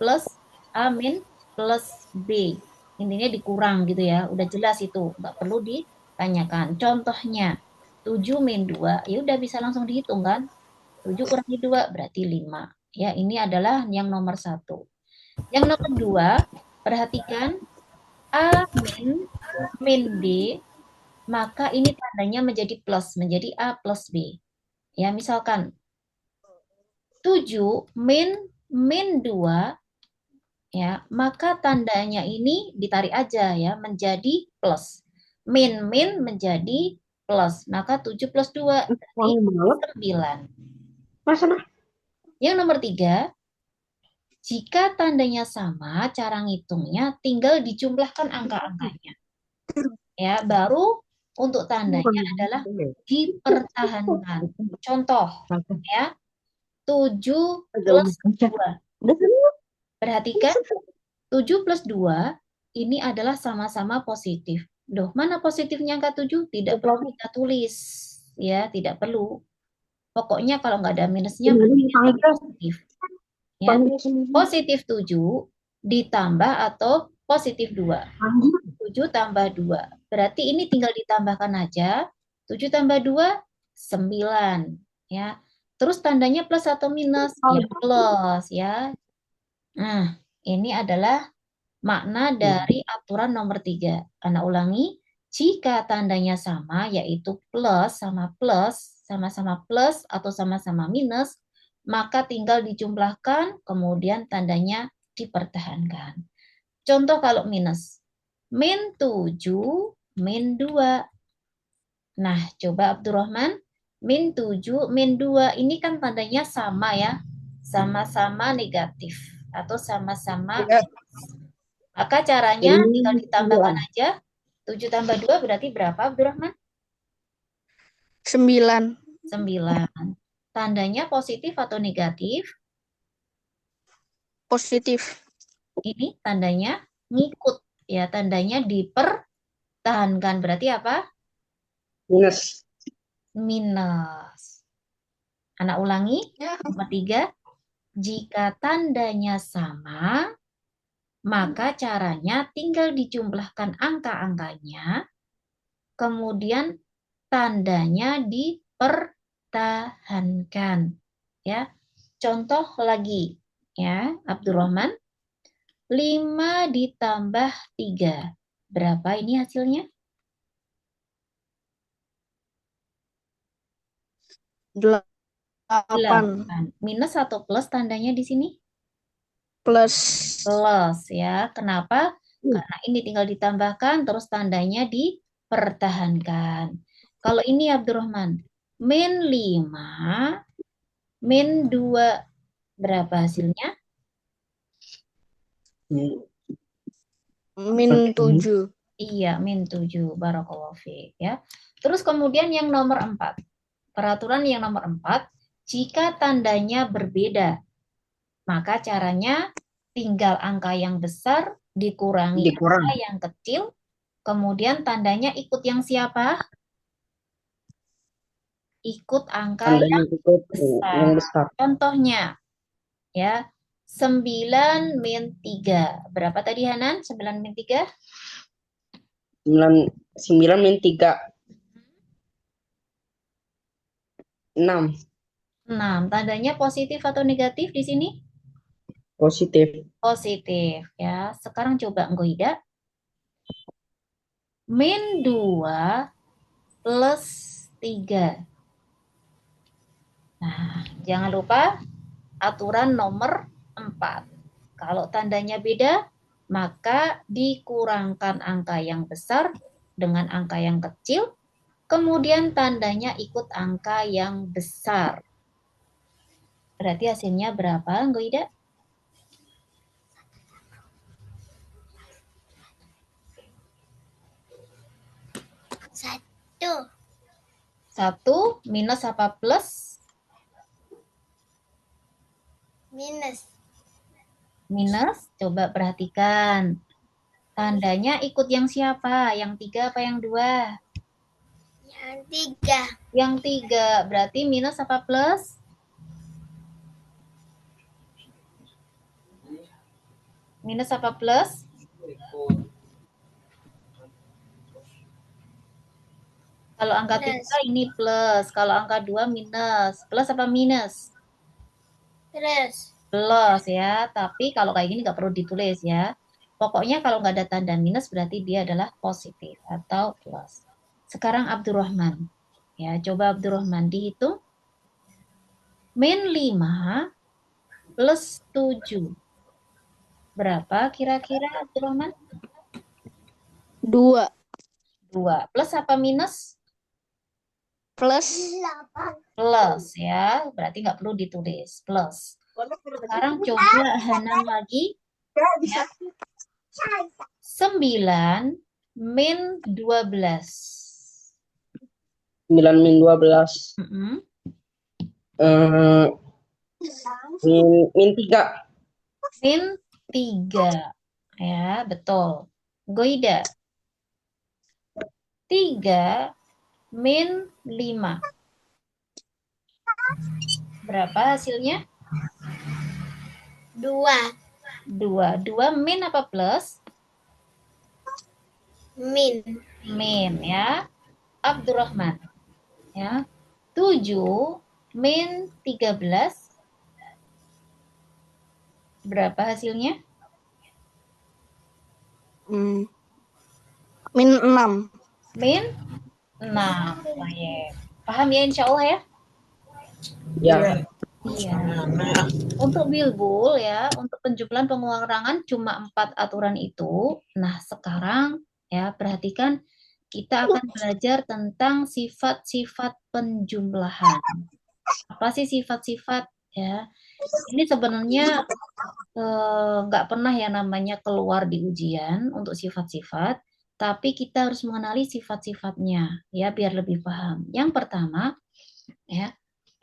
min plus B. Intinya dikurang gitu ya. Udah jelas itu, nggak perlu ditanyakan. Contohnya 7 min 2, ya udah bisa langsung dihitung kan? 7 kurangi 2 berarti 5. Ya, ini adalah yang nomor 1. Yang nomor 2, perhatikan A min B, maka ini tandanya menjadi plus, menjadi A plus B. Ya, misalkan 7 min 2, ya, maka tandanya ini ditarik aja ya, menjadi plus. Min menjadi plus, maka 7 plus 2 berarti 9. Yang nomor 3, jika tandanya sama, cara ngitungnya tinggal dijumlahkan angka-angkanya. Ya, baru untuk tandanya adalah dipertahankan. Contoh, ya, 7 plus 2. Perhatikan, 7 plus 2 ini adalah sama-sama positif. Loh, mana positifnya angka 7? Tidak perlu kita tulis. Ya, tidak perlu. Pokoknya kalau nggak ada minusnya berarti positif. Ya. Positif 7 ditambah atau positif 2. 7 tambah 2. Berarti ini tinggal ditambahkan aja. 7 tambah 2, 9. Ya. Terus tandanya plus atau minus? Ya, plus ya. Nah, ini adalah makna dari aturan nomor 3. Anak ulangi, jika tandanya sama, yaitu plus sama plus, sama-sama plus atau sama-sama minus, maka tinggal dijumlahkan, kemudian tandanya dipertahankan. Contoh kalau minus, min 7, min 2. Nah, coba Abdurrahman, min 7, min 2, ini kan tandanya sama ya, sama-sama negatif atau sama-sama. Maka caranya tinggal ditambahkan aja. 7 tambah 2 berarti berapa, Abdurrahman? 9. 9. Tandanya positif atau negatif? Positif. Ini tandanya ngikut. Ya, tandanya dipertahankan. Berarti apa? Minus. Minus. Anak ulangi. Nomor 3. Jika tandanya sama, maka caranya tinggal dijumlahkan angka-angkanya, kemudian tandanya dipertahankan. Ya. Contoh lagi ya, Abdurrahman. 5 ditambah 3. Berapa ini hasilnya? 8. 8. Minus atau plus tandanya di sini? Plus. Plus ya. Kenapa? Karena ini tinggal ditambahkan terus tandanya dipertahankan. Kalau ini Abdurrahman, min 5, min 2. Berapa hasilnya? Min 7. Iya, min 7. Barakallahu fiik ya. Terus kemudian yang nomor 4. Peraturan yang nomor 4, jika tandanya berbeda, maka caranya tinggal angka yang besar dikurangi angka yang kecil, kemudian tandanya ikut yang siapa? Ikut angka yang besar. Contohnya, ya, 9 min 3. Berapa tadi Hanan? 9 min 3? 9 min 3. 6. 6. Tandanya positif atau negatif di sini? Positif. Positif ya. Sekarang coba Nggoida. Min 2 plus 3. Nah, jangan lupa aturan nomor 4. Kalau tandanya beda, maka dikurangkan angka yang besar dengan angka yang kecil, kemudian tandanya ikut angka yang besar. Berarti hasilnya berapa, Nggoida? 1. 1 minus apa plus? Minus. Minus, coba perhatikan. Tandanya ikut yang siapa? Yang 3 apa yang 2? Yang 3. Yang 3, berarti minus apa plus? Minus apa plus? Kalau angka 3 ini plus, kalau angka 2 minus. Plus apa minus? Plus. Plus ya, tapi kalau kayak gini nggak perlu ditulis ya. Pokoknya kalau nggak ada tanda minus berarti dia adalah positif atau plus. Sekarang Abdurrahman. Ya, coba Abdurrahman dihitung. Min 5 plus 7. Berapa kira-kira Abdurrahman? 2. 2. Plus apa minus? Plus. Plus ya, berarti nggak perlu ditulis. Plus. Sekarang coba Hanan lagi. Ya. 9 min 12. 9 min 12. Min 3. Min 3. Ya, betul. Goida. 3 min 5. Berapa hasilnya? 2. 2. 2 min apa plus? Min. Min ya. Abdurrahman. Ya. 7 min 13. Berapa hasilnya? Min 6. Min 6. Baik. Paham ya insya Allah ya? Ya. Iya. Untuk bilbul ya, untuk penjumlahan pengurangan cuma 4 aturan itu. Nah, sekarang ya perhatikan kita akan belajar tentang sifat-sifat penjumlahan. Apa sih sifat-sifat ya? Ini sebenarnya nggak pernah yang namanya keluar di ujian untuk sifat-sifat, tapi kita harus mengenali sifat-sifatnya ya biar lebih paham. Yang pertama ya,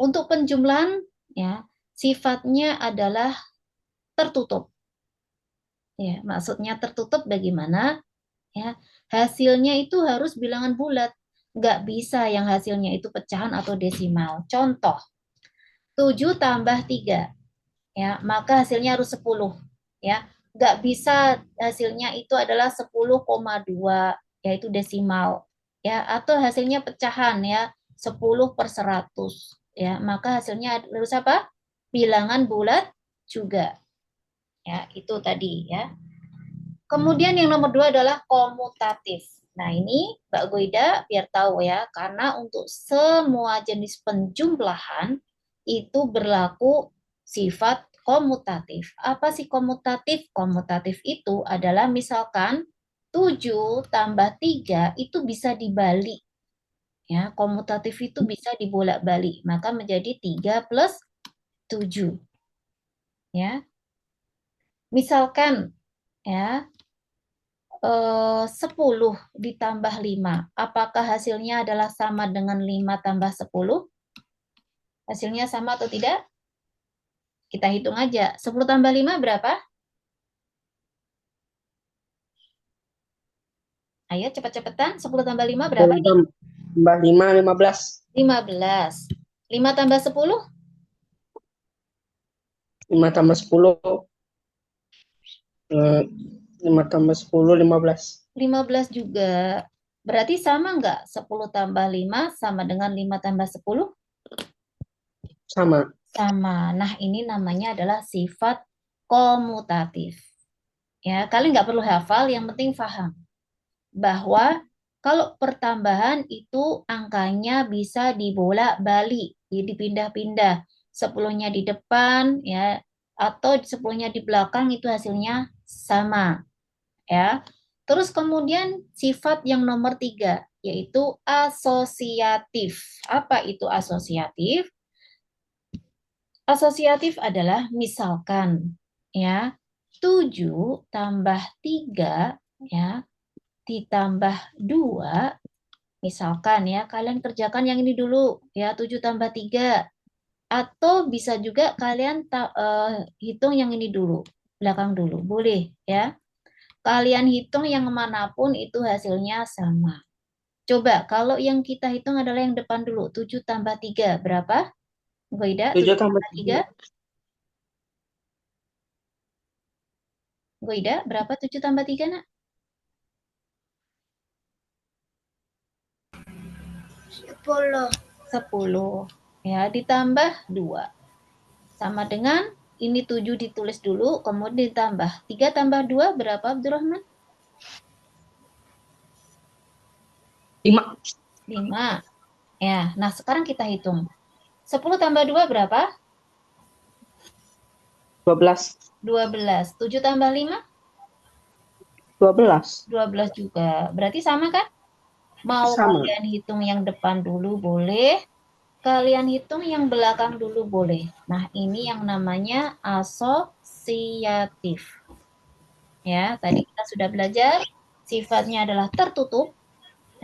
untuk penjumlahan ya, sifatnya adalah tertutup. Ya, maksudnya tertutup bagaimana? Ya, hasilnya itu harus bilangan bulat. Nggak bisa yang hasilnya itu pecahan atau desimal. Contoh, 7 tambah 3. Ya, maka hasilnya harus 10. Ya, nggak bisa hasilnya itu adalah 10,2, yaitu desimal. Ya, atau hasilnya pecahan ya, 10/100. Ya, maka hasilnya harus apa? Bilangan bulat juga. Ya, itu tadi ya. Kemudian yang nomor 2 adalah komutatif. Nah, ini Mbak Goida biar tahu ya, karena untuk semua jenis penjumlahan itu berlaku sifat komutatif. Apa sih komutatif? Komutatif itu adalah misalkan 7 tambah 3 itu bisa dibalik. Ya, komutatif itu bisa dibolak-balik, maka menjadi 3 plus 7. Ya. Misalkan ya 10 ditambah 5. Apakah hasilnya adalah sama dengan 5 tambah 10? Hasilnya sama atau tidak? Kita hitung aja. 10 tambah 5 berapa? Ayo cepet-cepetan. 10 tambah 5 berapa ini? Tambah 5, 15. 15. 5 tambah 10? 5 tambah 10. 5 tambah 10, 15. 15 juga. Berarti sama nggak? 10 tambah 5 sama dengan 5 tambah 10? Sama. Sama. Nah, ini namanya adalah sifat komutatif. Ya, kalian nggak perlu hafal, yang penting paham bahwa kalau pertambahan itu angkanya bisa dibolak-balik, dipindah-pindah. 10-nya di depan ya atau 10-nya di belakang itu hasilnya sama ya. Terus kemudian sifat yang nomor 3 yaitu asosiatif. Apa itu asosiatif? Asosiatif adalah misalkan ya 7 tambah 3 ya ditambah 2, misalkan ya, kalian kerjakan yang ini dulu, ya, 7 tambah 3. Atau bisa juga kalian hitung yang ini dulu, belakang dulu, boleh ya. Kalian hitung yang manapun itu hasilnya sama. Coba, kalau yang kita hitung adalah yang depan dulu, 7 tambah 3, berapa? Goida, 7 7 tambah tambah 3. 3. Goida, berapa 7 tambah 3, nak? 10. 10. Ya, ditambah 2. Sama dengan ini 7 ditulis dulu, kemudian ditambah. 3 tambah 2 berapa, Abdurrahman? 5. 5. Ya, nah sekarang kita hitung. 10 tambah 2 berapa? 12. 12. 7 tambah 5? 12. 12 juga. Berarti sama kan? Mau Sama. kalian hitung yang depan dulu boleh, kalian hitung yang belakang dulu boleh. Nah, ini yang namanya asosiatif. Ya, tadi kita sudah belajar sifatnya adalah tertutup,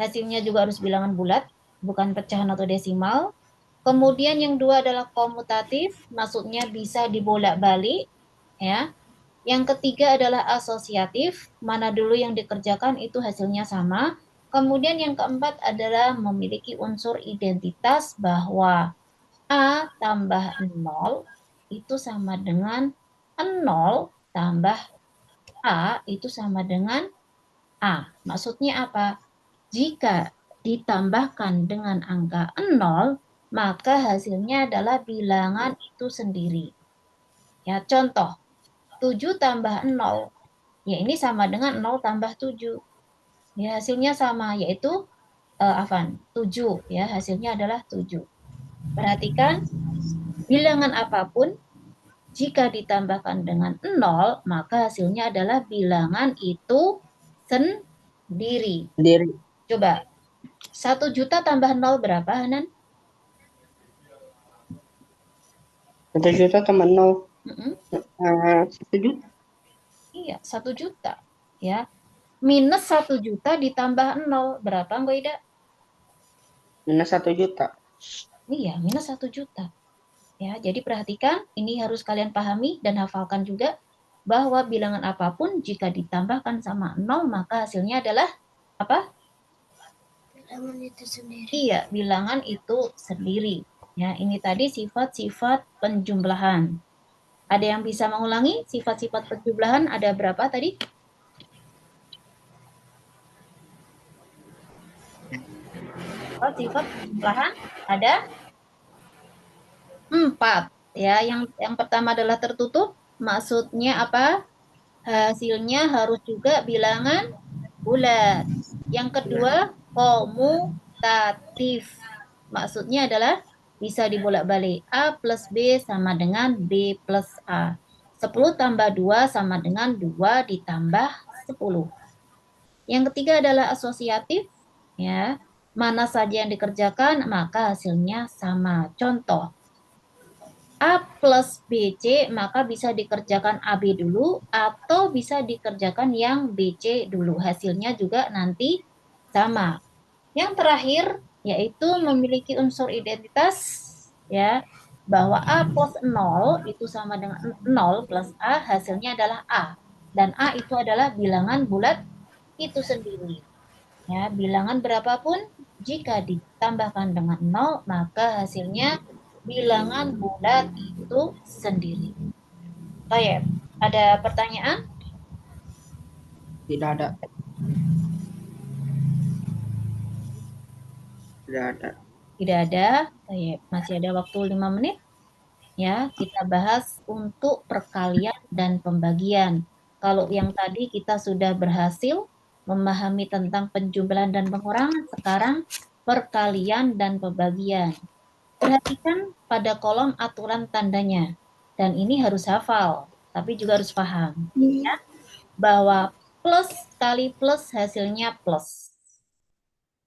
hasilnya juga harus bilangan bulat, bukan pecahan atau desimal. Kemudian yang dua adalah komutatif, maksudnya bisa dibolak-balik, ya. Yang ketiga adalah asosiatif, mana dulu yang dikerjakan itu hasilnya sama. Kemudian yang keempat adalah memiliki unsur identitas bahwa A tambah 0 itu sama dengan 0 tambah A itu sama dengan A. Maksudnya apa? Jika ditambahkan dengan angka 0, maka hasilnya adalah bilangan itu sendiri. Ya, contoh, 7 tambah 0. Ya, ini sama dengan 0 tambah 7. Ya, hasilnya sama, yaitu 7. Ya, hasilnya adalah 7. Perhatikan, bilangan apapun, jika ditambahkan dengan 0, maka hasilnya adalah bilangan itu sendiri. Sendiri. Coba, 1 juta tambah 0 berapa, Hanan? 1 juta tambah 0. Mm-mm. 1 juta. Iya, 1 juta. Ya, minus 1 juta ditambah 0 berapa, Mbak Ida? Minus 1 juta. Iya, minus 1 juta. Ya, jadi perhatikan, ini harus kalian pahami dan hafalkan juga bahwa bilangan apapun jika ditambahkan sama 0 maka hasilnya adalah apa? Bilangan itu sendiri. Iya, bilangan itu sendiri. Ya, ini tadi sifat-sifat penjumlahan. Ada yang bisa mengulangi sifat-sifat penjumlahan ada berapa tadi? Sifat penjumlahan ada 4. Ya, yang pertama adalah tertutup. Maksudnya apa? Hasilnya harus juga bilangan bulat. Yang kedua, komutatif. Maksudnya adalah bisa dibolak-balik. A plus B sama dengan B plus A. 10 tambah 2 sama dengan 2 ditambah 10. Yang ketiga adalah asosiatif. Ya, mana saja yang dikerjakan, maka hasilnya sama. Contoh, A plus BC, maka bisa dikerjakan AB dulu atau bisa dikerjakan yang BC dulu. Hasilnya juga nanti sama. Yang terakhir yaitu memiliki unsur identitas, ya, bahwa A plus 0 itu sama dengan 0 plus A, hasilnya adalah A. Dan A itu adalah bilangan bulat itu sendiri. Ya, bilangan berapapun jika ditambahkan dengan 0 maka hasilnya bilangan bulat itu sendiri. Baik, ada pertanyaan? Tidak ada. Tidak ada. Tidak ada. Baik, masih ada waktu 5 menit. Ya, kita bahas untuk perkalian dan pembagian. Kalau yang tadi kita sudah berhasil memahami tentang penjumlahan dan pengurangan, sekarang perkalian dan pembagian. Perhatikan pada kolom aturan tandanya. Dan ini harus hafal, tapi juga harus paham. Ya, bahwa plus kali plus hasilnya plus.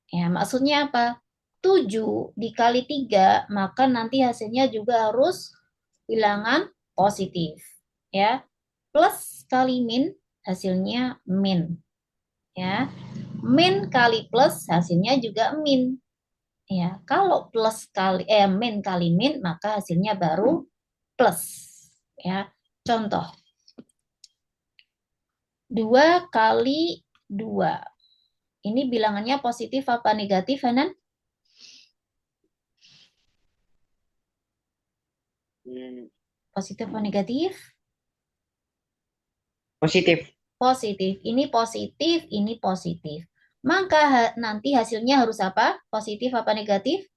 Ya, maksudnya apa? 7 dikali 3, maka nanti hasilnya juga harus bilangan positif. Ya, plus kali min hasilnya min. Ya, min kali plus hasilnya juga min. Ya, kalau min kali min maka hasilnya baru plus. Ya, contoh 2 kali 2. Ini bilangannya positif apa negatif, Hanan? Positif atau negatif? Positif. Positif. Ini positif, ini positif. Maka nanti hasilnya harus apa? Positif apa negatif?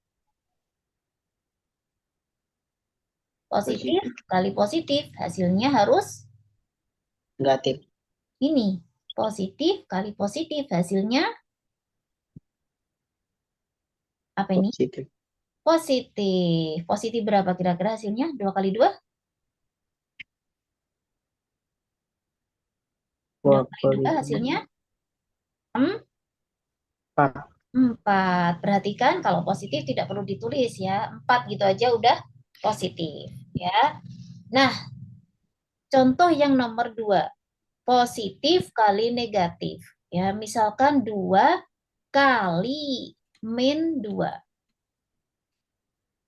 Positif kali positif, hasilnya harus Negatif. ini. Positif kali positif, hasilnya apa ini? Positif. Positif. Positif berapa kira-kira hasilnya? 2 kali 2? 2 kali 2 hasilnya? 4. 4. Perhatikan kalau positif tidak perlu ditulis ya. 4 gitu aja udah positif ya. Nah, contoh yang nomor 2. Positif kali negatif. Ya, misalkan 2 kali min 2.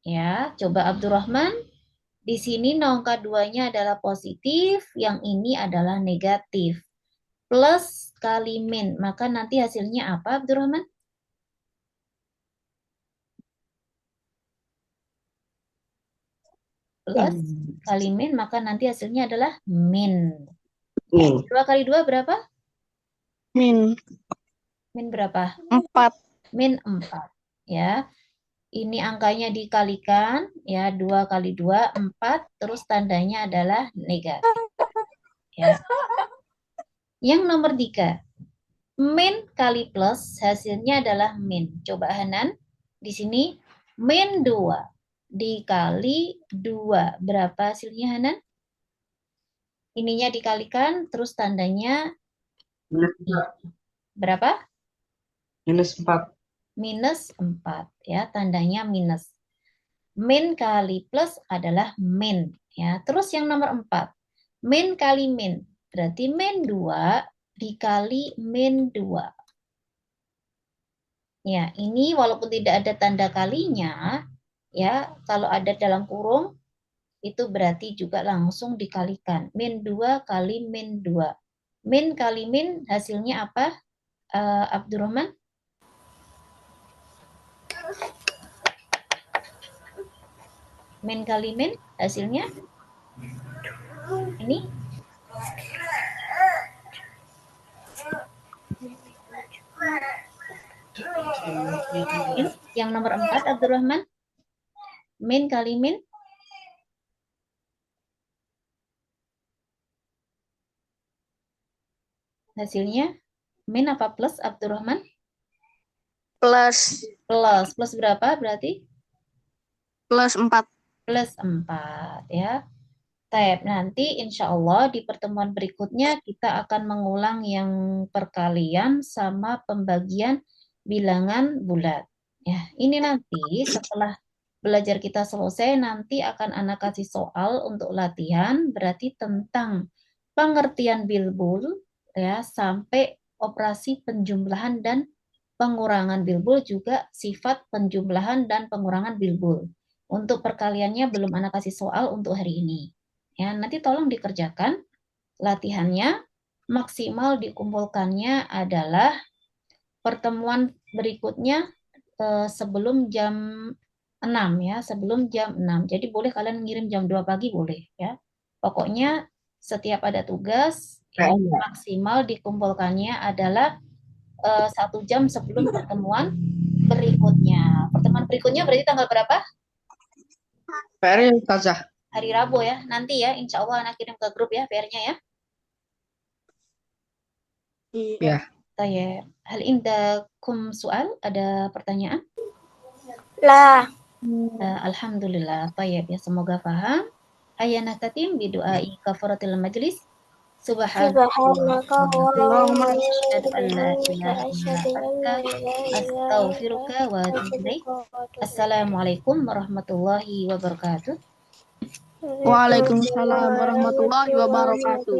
Ya, coba Abdurrahman. Di sini nongka 2-nya adalah positif, yang ini adalah negatif. Plus kali min, maka nanti hasilnya apa Abdurrahman? plus kali min, maka nanti hasilnya adalah min. Min. 2 kali 2 berapa? Min Min berapa? 4. Min 4. Ya. Ini angkanya dikalikan, ya, 2 kali 2, 4, terus tandanya adalah negatif. Ya. Yang nomor 3, min kali plus, hasilnya adalah min. Coba Hanan, di sini min 2 dikali 2, berapa hasilnya Hanan? Ininya dikalikan, terus tandanya berapa? Minus 4. Minus 4, ya, tandanya minus. Min kali plus adalah min, ya. Terus yang nomor 4, min kali min, berarti min 2 dikali min 2. Ya, ini walaupun tidak ada tanda kalinya, ya, kalau ada dalam kurung, itu berarti juga langsung dikalikan. Min 2 kali min 2. Min kali min hasilnya apa, Abdurrahman? Min kali min hasilnya ini yang nomor 4 Abdurrahman, min kali min hasilnya min apa plus Abdurrahman? Plus Plus berapa berarti? plus 4. Plus 4, ya. Tab, nanti insya Allah di pertemuan berikutnya kita akan mengulang yang perkalian sama pembagian bilangan bulat. Ya, ini nanti setelah belajar kita selesai, nanti akan Ana kasih soal untuk latihan, berarti tentang pengertian bilbul, ya, sampai operasi penjumlahan dan pengurangan bilbul, juga sifat penjumlahan dan pengurangan bilbul. Untuk perkaliannya belum Ana kasih soal untuk hari ini. Ya, nanti tolong dikerjakan latihannya, maksimal dikumpulkannya adalah pertemuan berikutnya sebelum jam 6, ya, sebelum jam 6. Jadi boleh kalian ngirim jam 2 pagi boleh, ya. Pokoknya setiap ada tugas, ya, maksimal dikumpulkannya adalah 1 jam sebelum pertemuan berikutnya. Pertemuan berikutnya berarti tanggal berapa? PR Ustazah. Hari Rabu, ya. Nanti ya, insya Allah anak kirim ke grup ya PR-nya ya. Ya. Tayyib. Hal indakum soal? Ada pertanyaan? Lah. Alhamdulillah. Tayyib, ya, semoga paham. Ayana tatim bidu'ai kafaratil majlis. Subhanaka Allahumma asyhadu an la ilaha illa anta astaghfiruka wa atubu ilaik. Assalamualaikum warahmatullahi wabarakatuh. Waalaikumsalam warahmatullahi wabarakatuh.